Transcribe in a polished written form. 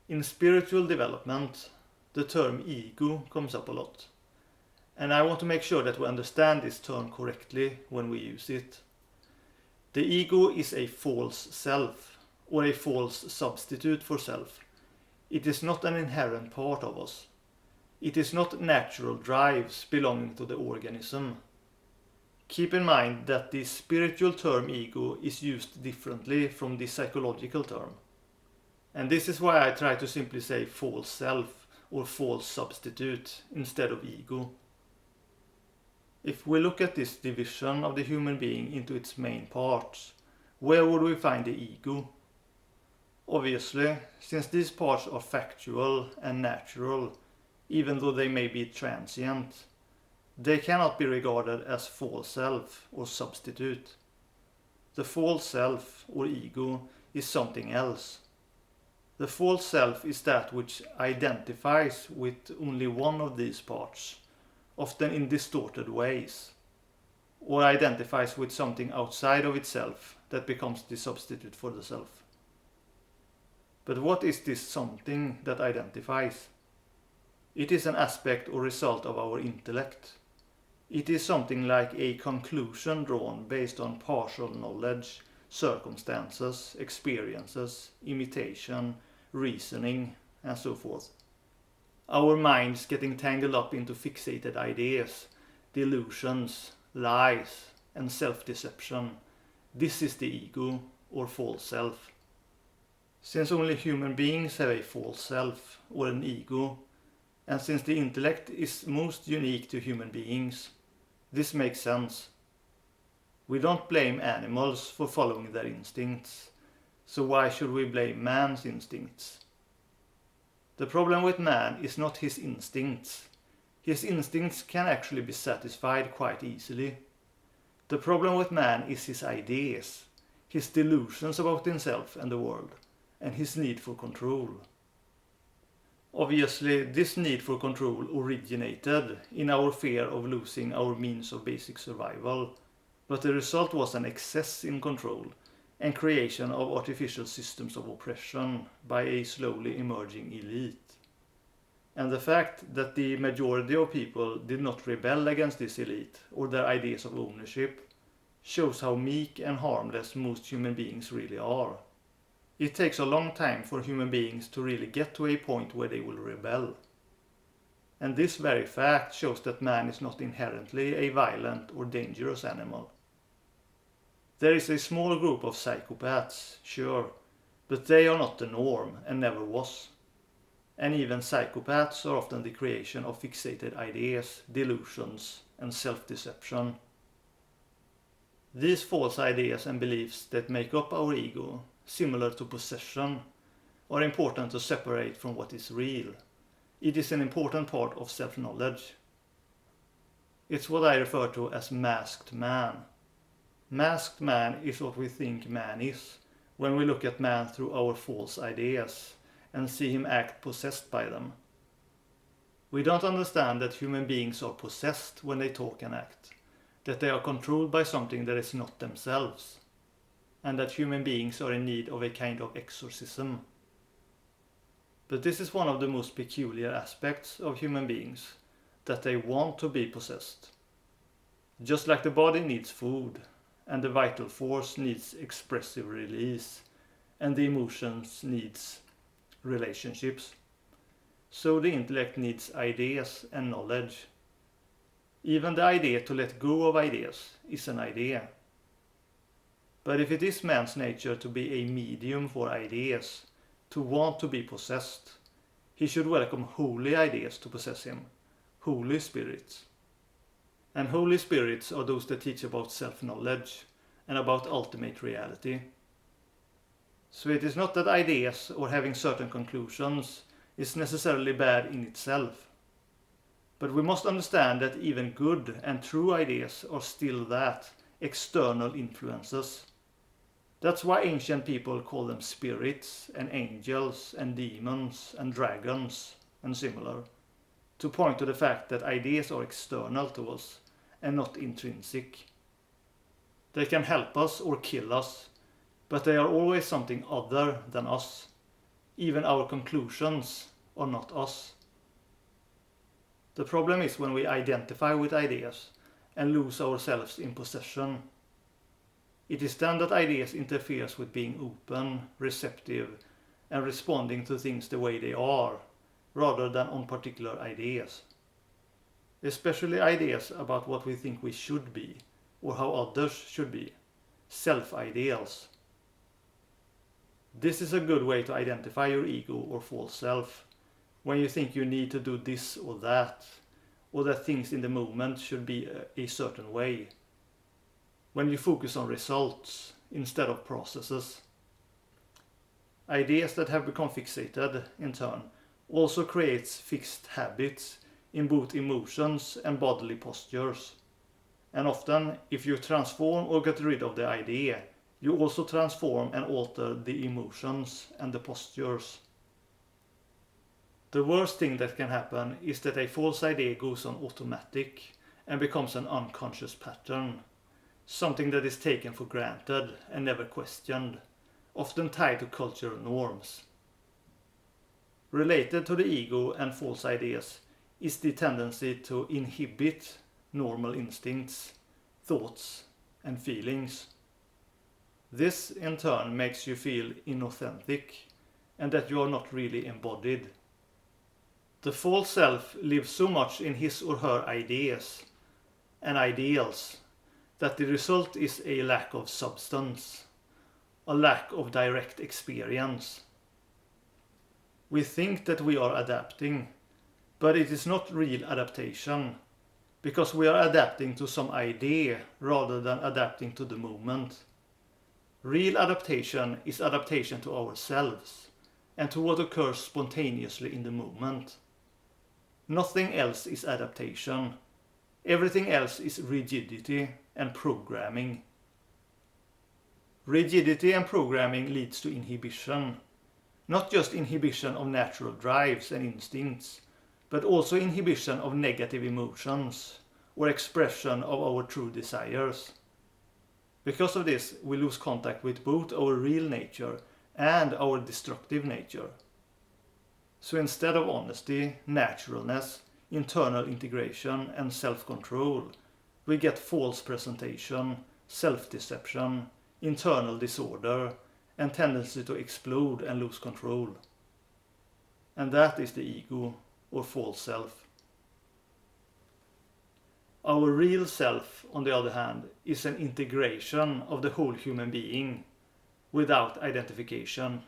In spiritual development, the term ego comes up a lot. And I want to make sure that we understand this term correctly when we use it. The ego is a false self, or a false substitute for self. It is not an inherent part of us. It is not natural drives belonging to the organism. Keep in mind that the spiritual term ego is used differently from the psychological term. And this is why I try to simply say false self or false substitute instead of ego. If we look at this division of the human being into its main parts, where would we find the ego? Obviously, since these parts are factual and natural, even though they may be transient, they cannot be regarded as false self or substitute. The false self or ego is something else. The false self is that which identifies with only one of these parts, often in distorted ways, or identifies with something outside of itself that becomes the substitute for the self. But what is this something that identifies? It is an aspect or result of our intellect. It is something like a conclusion drawn based on partial knowledge, circumstances, experiences, imitation, reasoning, and so forth. Our minds getting tangled up into fixated ideas, delusions, lies, and self-deception. This is the ego or false self. Since only human beings have a false self or an ego, and since the intellect is most unique to human beings, this makes sense. We don't blame animals for following their instincts, so why should we blame man's instincts? The problem with man is not his instincts. His instincts can actually be satisfied quite easily. The problem with man is his ideas, his delusions about himself and the world, and his need for control. Obviously, this need for control originated in our fear of losing our means of basic survival, but the result was an excess in control and creation of artificial systems of oppression by a slowly emerging elite. And the fact that the majority of people did not rebel against this elite or their ideas of ownership shows how meek and harmless most human beings really are. It takes a long time for human beings to really get to a point where they will rebel. And this very fact shows that man is not inherently a violent or dangerous animal. There is a small group of psychopaths, sure, but they are not the norm and never was. And even psychopaths are often the creation of fixated ideas, delusions, and self-deception. These false ideas and beliefs that make up our ego, similar to possession, are important to separate from what is real. It is an important part of self-knowledge. It's what I refer to as masked man. Masked man is what we think man is when we look at man through our false ideas and see him act possessed by them. We don't understand that human beings are possessed when they talk and act, that they are controlled by something that is not themselves, and that human beings are in need of a kind of exorcism. But this is one of the most peculiar aspects of human beings, that they want to be possessed. Just like the body needs food, and the vital force needs expressive release, and the emotions needs relationships, so the intellect needs ideas and knowledge. Even the idea to let go of ideas is an idea. But if it is man's nature to be a medium for ideas, to want to be possessed, he should welcome holy ideas to possess him, holy spirits. And holy spirits are those that teach about self-knowledge and about ultimate reality. So it is not that ideas or having certain conclusions is necessarily bad in itself. But we must understand that even good and true ideas are still that, external influences. That's why ancient people call them spirits and angels and demons and dragons and similar, to point to the fact that ideas are external to us and not intrinsic. They can help us or kill us, but they are always something other than us. Even our conclusions are not us. The problem is when we identify with ideas and lose ourselves in possession. It is then that ideas interferes with being open, receptive, and responding to things the way they are, rather than on particular ideas. Especially ideas about what we think we should be, or how others should be. Self-ideals. This is a good way to identify your ego or false self, when you think you need to do this or that things in the moment should be a certain way. When you focus on results instead of processes. Ideas that have become fixated, in turn, also creates fixed habits in both emotions and bodily postures. And often, if you transform or get rid of the idea, you also transform and alter the emotions and the postures. The worst thing that can happen is that a false idea goes on automatic and becomes an unconscious pattern, something that is taken for granted and never questioned, often tied to cultural norms. Related to the ego and false ideas is the tendency to inhibit normal instincts, thoughts, and feelings. This in turn makes you feel inauthentic and that you are not really embodied. The false self lives so much in his or her ideas and ideals that the result is a lack of substance, a lack of direct experience. We think that we are adapting, but it is not real adaptation, because we are adapting to some idea rather than adapting to the moment. Real adaptation is adaptation to ourselves and to what occurs spontaneously in the moment. Nothing else is adaptation. Everything else is rigidity and programming. Rigidity and programming leads to inhibition. Not just inhibition of natural drives and instincts, but also inhibition of negative emotions or expression of our true desires. Because of this, we lose contact with both our real nature and our destructive nature. So instead of honesty, naturalness, internal integration, and self-control, we get false presentation, self-deception, internal disorder, and tendency to explode and lose control. And that is the ego, or false self. Our real self, on the other hand, is an integration of the whole human being, without identification.